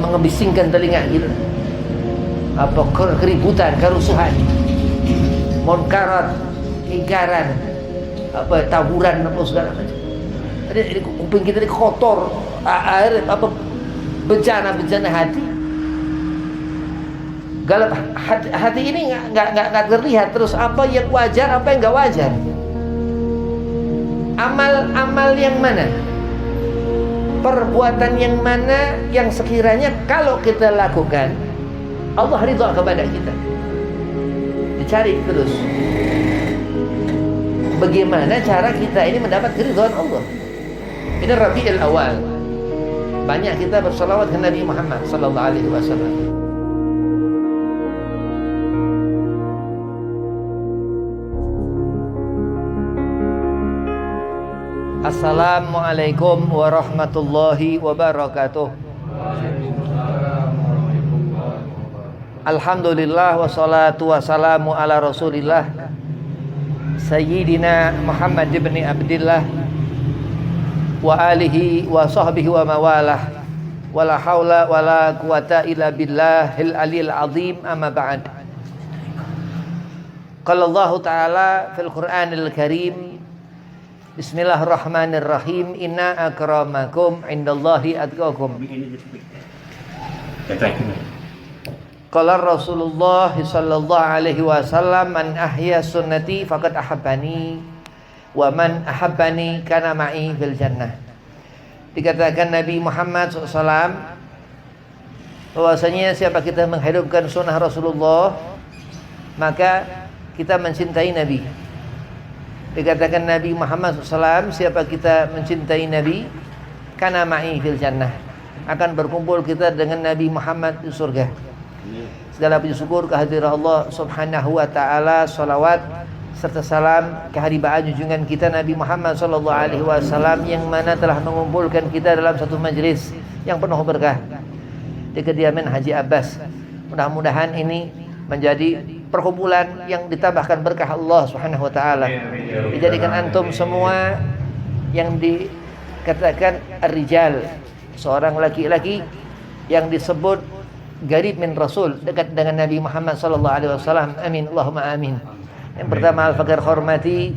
mengebisingkan telinga kita. Apa keributan, kerusuhan, munkarat, ingkaran, apa tawuran, apa segala macam. Jadi kuping kita ini kotor, air apa bencana hati. Galap hati ini nggak terlihat. Terus apa yang wajar, apa yang nggak wajar? Amal yang mana? Perbuatan yang mana yang sekiranya kalau kita lakukan Allah ridha kepada kita? Dicari terus. Bagaimana cara kita ini mendapat keridhaan Allah? Ini Rabiul Awal. Banyak kita bersalawat ke Nabi Muhammad sallallahu alaihi wasallam. Assalamualaikum warahmatullahi wabarakatuh. Alhamdulillah wassalatu wassalamu ala Rasulillah Sayyidina Muhammad ibn Abdillah wa alihi wa sahbihi wa mawalah wala haula wala quwata illa billahil aliyil azim, amma ba'd. Qala Allah Ta'ala fil Qur'anil Karim, Bismillahirrahmanirrahim, inna akramakum indallahi atqakum. Qala Rasulullah sallallahu alaihi wasallam, man ahya sunnati faqad ahabbani wa man ahabbani kana ma'i fil jannah. Dikatakan Nabi Muhammad SAW bahwasanya siapa kita menghidupkan sunnah Rasulullah maka kita mencintai Nabi. Dikatakan Nabi Muhammad SAW, siapa kita mencintai Nabi kana ma'i fil jannah, akan berkumpul kita dengan Nabi Muhammad di surga. Segala puji syukur kehadirat Allah Subhanahu wa taala, salawat serta salam keharibaan junjungan kita Nabi Muhammad sallallahu alaihi wasallam yang mana telah mengumpulkan kita dalam satu majlis yang penuh berkah di kediaman Haji Abbas. Mudah-mudahan ini menjadi perkumpulan yang ditambahkan berkah Allah Subhanahu wa taala. Dijadikan antum semua yang dikatakan ar-rijal, seorang laki-laki yang disebut garib min Rasul, dekat dengan Nabi Muhammad sallallahu alaihi wasallam. Amin, Allahumma amin. Yang pertama al-fakir hormati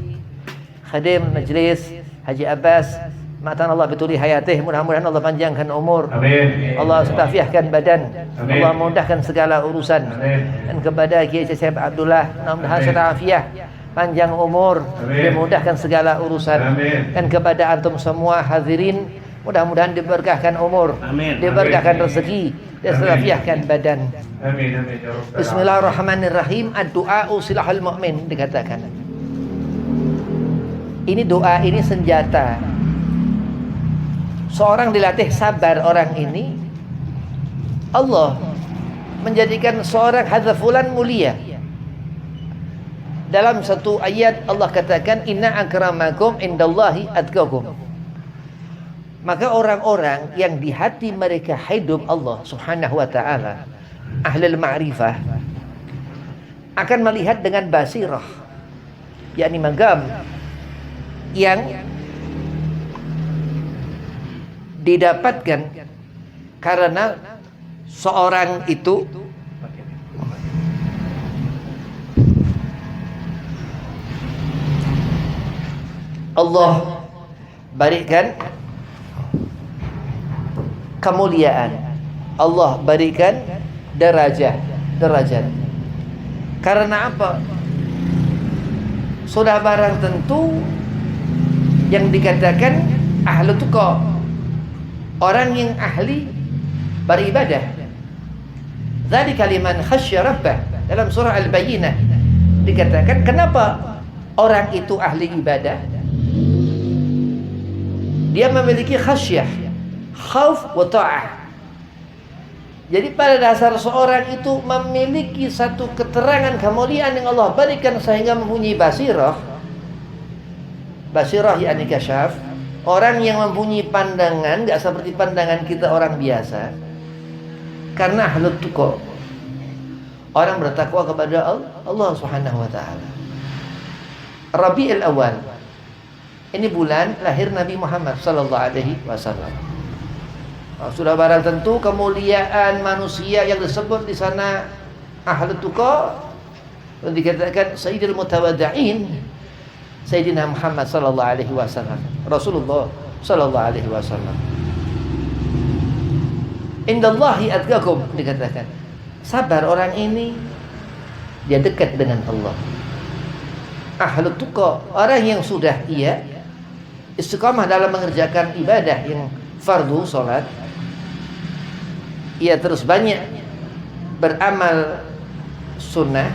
khadim majlis Haji Abbas, matan Allah bituli hayatih, mudah-mudahan Allah panjangkan umur. Amin. Allah setafiahkan badan. Amin. Allah mudahkan segala urusan. Amin. Dan kepada Kiai Syekh Abdullah, mudah-mudahan setafiah, panjang umur, dimudahkan segala urusan. Amin. Dan kepada antum semua hadirin, mudah-mudahan diberkahkan umur, amin, diberkahkan amin, rezeki, diselafiahkan badan. Amin, amin. Bismillahirrahmanirrahim. Ad-du'a'u silahul mu'min, dikatakan. Ini doa, ini senjata. Seorang dilatih sabar orang ini, Allah menjadikan seorang hadza fulan mulia. Dalam satu ayat Allah katakan, inna akramakum indallahi atqakum. Maka orang-orang yang di hati mereka hidup Allah Subhanahu wa ta'ala, ahlul ma'rifah, akan melihat dengan basirah, yakni magam, yang didapatkan karena seorang itu Allah berikan kemuliaan, Allah berikan derajat. Karena apa? Sudah barang tentu yang dikatakan ahlu tuqa, orang yang ahli beribadah. Dzalika liman khasyya rabbah. Dalam surah Al-Bayyinah dikatakan, kenapa orang itu ahli ibadah? Dia memiliki khasyah, khauf wa ta'ah. Jadi pada dasar seorang itu memiliki satu keterangan kemuliaan yang Allah berikan sehingga mempunyai basirah. Basirah yakni kasyaf, orang yang mempunyai pandangan enggak seperti pandangan kita orang biasa. Karena ahlut tuqa, orang bertakwa kepada Allah Subhanahu wa taala. Rabiul Awal, ini bulan lahir Nabi Muhammad sallallahu alaihi wasallam. Sudah barang tentu kemuliaan manusia yang disebut di sana ahlu tuqa, yang dikatakan Sayyidul Mutawaddi'in, Sayyidina Muhammad sallallahu alaihi wasallam, Rasulullah sallallahu alaihi wasallam. Indallahi atqakum, dikatakan. Sabar orang ini, dia dekat dengan Allah. Ahlu tuqa, orang yang sudah ia istiqamah dalam mengerjakan ibadah yang fardu salat, ia terus banyak beramal sunnah,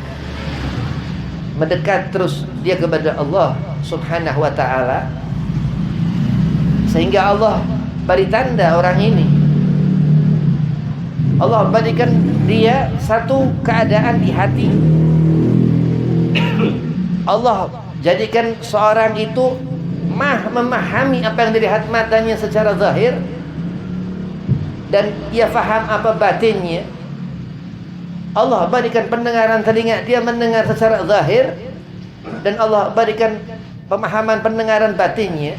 mendekat terus dia kepada Allah subhanahu wa ta'ala, sehingga Allah beri tanda orang ini, Allah berikan dia satu keadaan di hati. Allah jadikan seorang itu memahami apa yang dilihat matanya secara zahir, dan ia faham apa batinnya. Allah berikan pendengaran telinga, dia mendengar secara zahir, dan Allah berikan pemahaman pendengaran batinnya,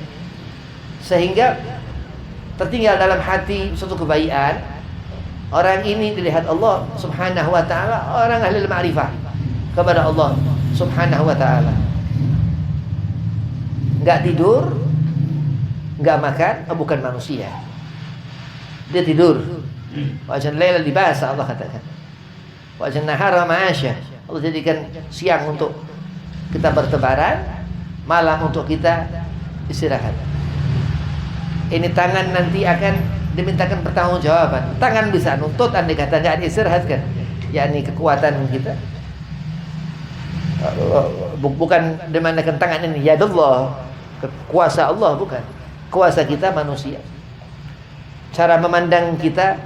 sehingga tertinggal dalam hati suatu kebaikan. Orang ini dilihat Allah subhanahu wa ta'ala, orang ahli ma'rifah kepada Allah subhanahu wa ta'ala. Enggak tidur, enggak makan, bukan manusia. Dia tidur. Wajan laila libasa, Allah katakan. Wajan nahara ma'asya. Allah jadikan siang untuk kita bertebaran, malam untuk kita istirahat. Ini tangan nanti akan dimintakan pertanggungjawaban. Tangan bisa nuntut, andai kata enggak diistirahatkan, yakni kekuatan kita. Bukan dimanakan tangan ini yadullah, kuasa Allah, bukan. Kuasa kita manusia. Cara memandang kita,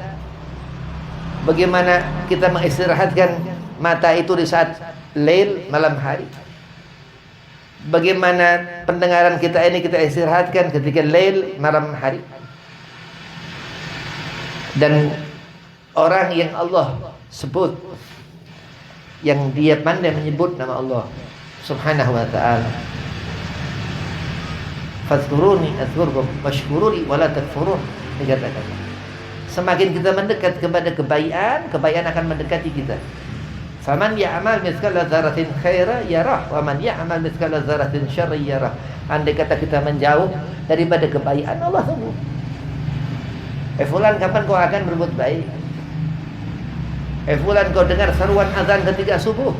bagaimana kita mengistirahatkan mata itu di saat lail, malam hari. Bagaimana pendengaran kita ini kita istirahatkan ketika lail, malam hari. Dan orang yang Allah sebut, yang dia pandai menyebut nama Allah subhanahu wa ta'ala, fadhkuruni adhkurkum washkuruni wala takfurun, dikatakan. Semakin kita mendekat kepada kebaikan, kebaikan akan mendekati kita. Faman ya'mal mithqala dzarratin khaira yarah, wa man ya'mal mithqala dzarratin syarra yarah. Andai kata kita menjauh daripada kebaikan, Allah tunggu. Fulan, kapan kau akan berbuat baik? Fulan, kau dengar seruan azan ketika subuh,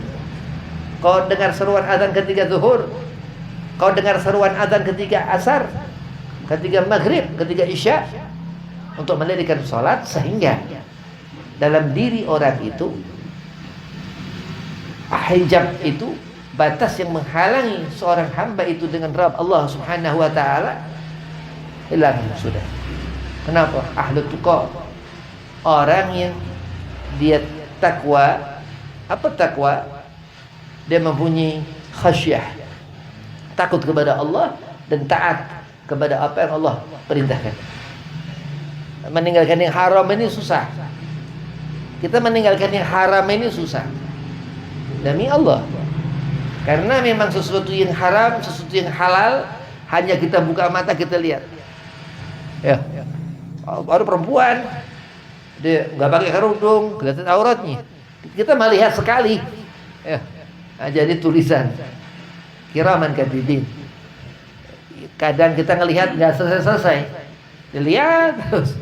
kau dengar seruan azan ketika zuhur, kau dengar seruan azan ketika asar, ketika maghrib, ketika isya, untuk mendirikan sholat, sehingga dalam diri orang itu hijab itu, batas yang menghalangi seorang hamba itu dengan Rabb Allah subhanahu wa ta'ala, hilang sudah. Kenapa? Ahlu tuqa, orang yang dia takwa. Apa takwa? Dia mempunyai khasyah, takut kepada Allah dan taat kepada apa yang Allah perintahkan. Meninggalkan yang haram ini susah. Kita meninggalkan yang haram ini susah, demi Allah. Karena memang sesuatu yang haram, sesuatu yang halal, hanya kita buka mata kita lihat. Ya, baru perempuan, dia nggak pakai kerudung, kelihatan auratnya, kita melihat sekali. Ya, nah, jadi tulisan kiraman katibin. Kadang kita ngelihat nggak selesai, dilihat terus.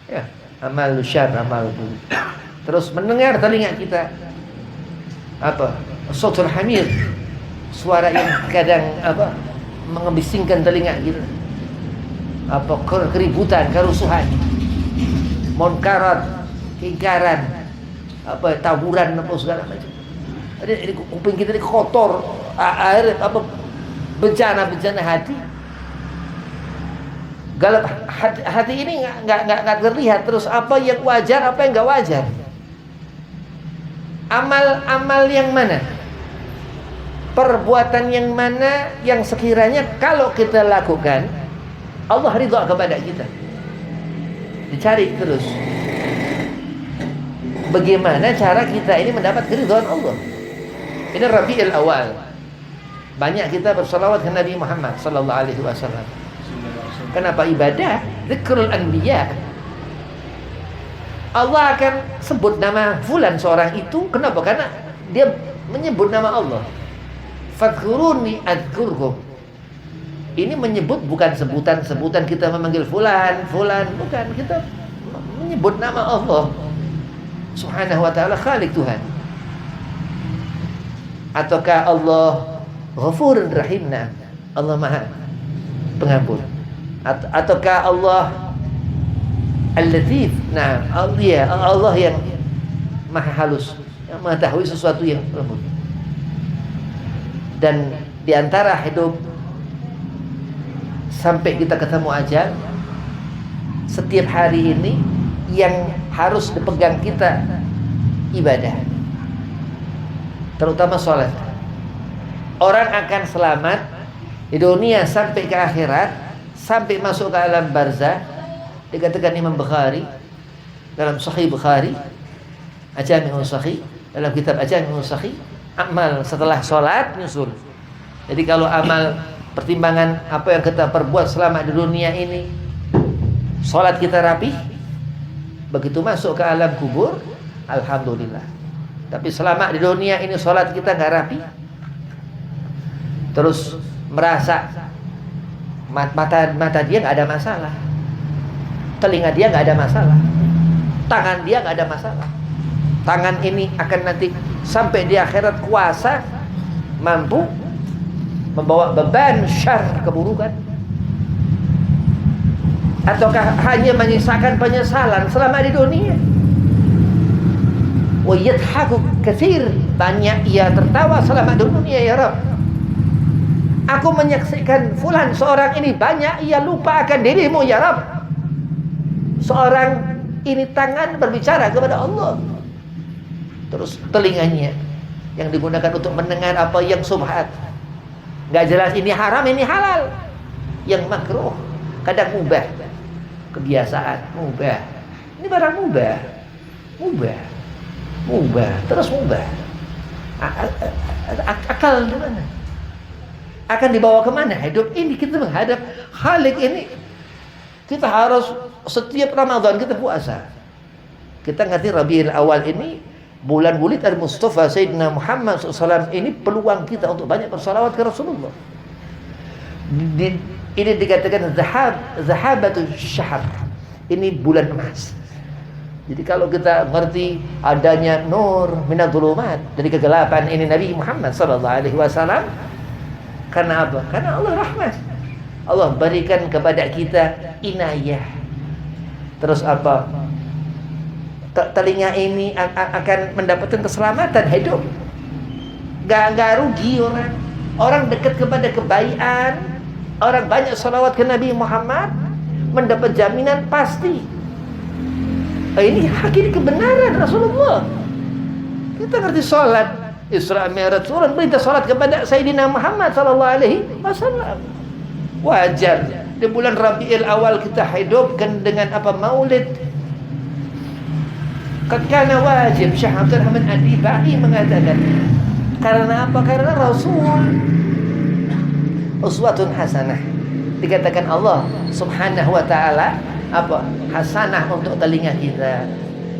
Ya, amal syar, amal buruk. Terus mendengar telinga kita apa? Sautul hamir, suara yang kadang apa? Mengebisingkan telinga kita. Apa keributan, kerusuhan, munkarat, ingkaran, apa taburan, apa segala macam. Jadi kuping kita ini kotor, air apa bencana hati. Galap hati ini nggak terlihat. Terus apa yang wajar, apa yang nggak wajar? Amal yang mana? Perbuatan yang mana yang sekiranya kalau kita lakukan Allah ridha kepada kita? Dicari terus. Bagaimana cara kita ini mendapat keridhaan Allah? Ini Rabiul Awal. Banyak kita bersalawat ke Nabi Muhammad sallallahu alaihi wasallam. Kenapa ibadah? Zikrul anbiya. Allah akan sebut nama fulan seorang itu. Kenapa? Karena dia menyebut nama Allah. Fadhkuruni adzkurkum. Ini menyebut bukan sebutan-sebutan kita memanggil fulan, bukan. Kita menyebut nama Allah Subhanahu wa ta'ala, Khalik Tuhan. Ataukah Allah Ghafurun Rahim? Nah, Allah Maha Pengampun. Ataukah Allah Al-Latif? Nah, Allah yang Maha Halus, yang mengetahui sesuatu yang lembut. Dan diantara hidup sampai kita ketemu ajal, setiap hari ini yang harus dipegang kita ibadah, terutama sholat. Orang akan selamat di dunia sampai ke akhirat, sampai masuk ke alam barzah. Dikatakan Imam Bukhari dalam Sahih Bukhari, Ajami'ul Sahih, dalam kitab Ajami'ul Sahih, amal setelah sholat nyusul. Jadi kalau amal pertimbangan apa yang kita perbuat selama di dunia ini, sholat kita rapi, begitu masuk ke alam kubur, alhamdulillah. Tapi selama di dunia ini sholat kita nggak rapi, terus merasa mata dia nggak ada masalah, telinga dia nggak ada masalah, tangan dia nggak ada masalah. Tangan ini akan nanti sampai di akhirat kuasa, mampu membawa beban syar, keburukan. Ataukah hanya menyisakan penyesalan selama di dunia? Wa yadhaku katsir, banyak ia tertawa selama di dunia. Ya Rabb, aku menyaksikan fulan seorang ini banyak ia lupa akan dirimu. Ya Rabb, seorang ini tangan berbicara kepada Allah, terus telinganya yang digunakan untuk mendengar apa yang subhat, nggak jelas ini haram ini halal, yang makruh, kadang mubah, kebiasaan mubah, ini barang mubah, terus mubah. Akal di mana? Akan dibawa kemana hidup ini? Kita menghadap Khalik ini, kita harus setiap Ramadan kita puasa. Kita ngerti Rabiul Awal ini bulan Wulid al-Mustafa Sayyidina Muhammad SAW, ini peluang kita untuk banyak bersalawat ke Rasulullah. Ini dikatakan zahabatul syahr, ini bulan emas. Jadi kalau kita ngerti adanya nur minadh-dhulumat, dari kegelapan ini Nabi Muhammad SAW. Karena apa? Karena Allah rahmat. Allah berikan kepada kita inayah. Terus apa? Telinga ini akan mendapatkan keselamatan hidup. Gak rugi orang. Orang dekat kepada kebaikan, orang banyak salawat ke Nabi Muhammad, mendapat jaminan pasti. Ini hakiki kebenaran Rasulullah. Kita ngerti salat Isra Mi'raj, turun perintah salat kepada Sayyidina Muhammad sallallahu alaihi wasallam. Wajar di bulan Rabiul Awal kita hidupkan dengan apa? Maulid. Qad kana wajib. Syekh Abdul Rahman Ad-Dibai mengatakan, karena apa? Karena Rasul uswatun hasanah. Dikatakan Allah Subhanahu wa taala apa? Hasanah untuk telinga kita,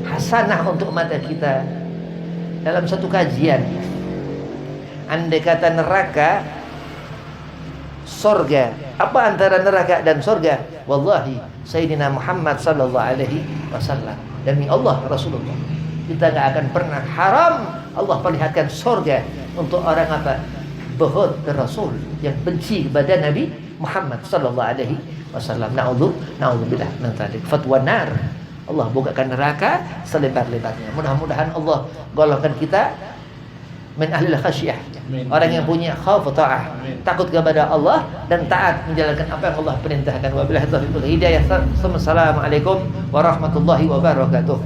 hasanah untuk mata kita. Dalam satu kajian, andai kata neraka, surga, apa antara neraka dan surga? Wallahi Sayyidina Muhammad sallallahu alaihi wasallam, demi Allah Rasulullah, kita nggak akan pernah haram Allah perlihatkan surga untuk orang apa? Buhud Rasul yang benci kepada Nabi Muhammad sallallahu alaihi wasallam. Na'udzubillah min dzalik. Fatwa nar, Allah bukakan neraka selebar-lebarnya. Mudah-mudahan Allah golongkan kita min ahlil khasyah, orang yang punya khauf ta'ah, takut kepada Allah dan taat menjalankan apa yang Allah perintahkan. Wabillahi taufiq wal hidayah. Assalamualaikum warahmatullahi wabarakatuh.